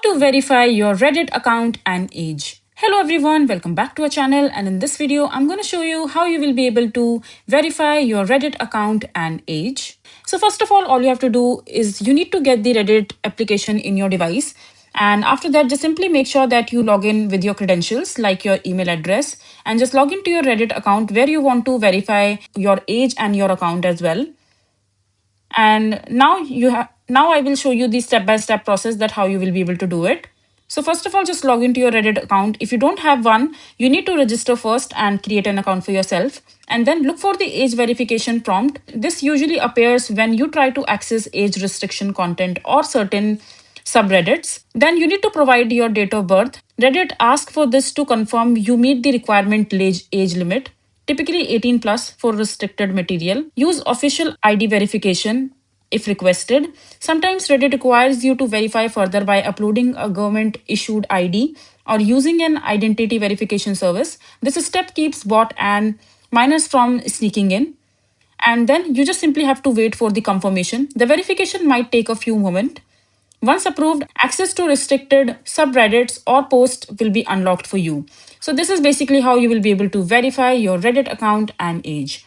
to verify your Reddit account and age. Hello everyone, welcome back to our channel, and in this video I'm going to show you how you will be able to verify your Reddit account and age. So first of all you have to do is you need to get the Reddit application in your device, and after that just simply make sure that you log in with your credentials like your email address, and just log into your Reddit account where you want to verify your age and your account as well. And now I will show you the step-by-step process that how you will be able to do it. So first of all, just log into your Reddit account. If you don't have one, you need to register first and create an account for yourself, and then look for the age verification prompt. This usually appears when you try to access age restriction content or certain subreddits. Then you need to provide your date of birth. Reddit asks for this to confirm you meet the requirement age limit, typically 18 plus for restricted material. Use official ID verification if requested. Sometimes Reddit requires you to verify further by uploading a government issued ID or using an identity verification service. This step keeps bot and minors from sneaking in. And then you just simply have to wait for the confirmation. The verification might take a few moments. Once approved, access to restricted subreddits or posts will be unlocked for you. So this is basically how you will be able to verify your Reddit account and age.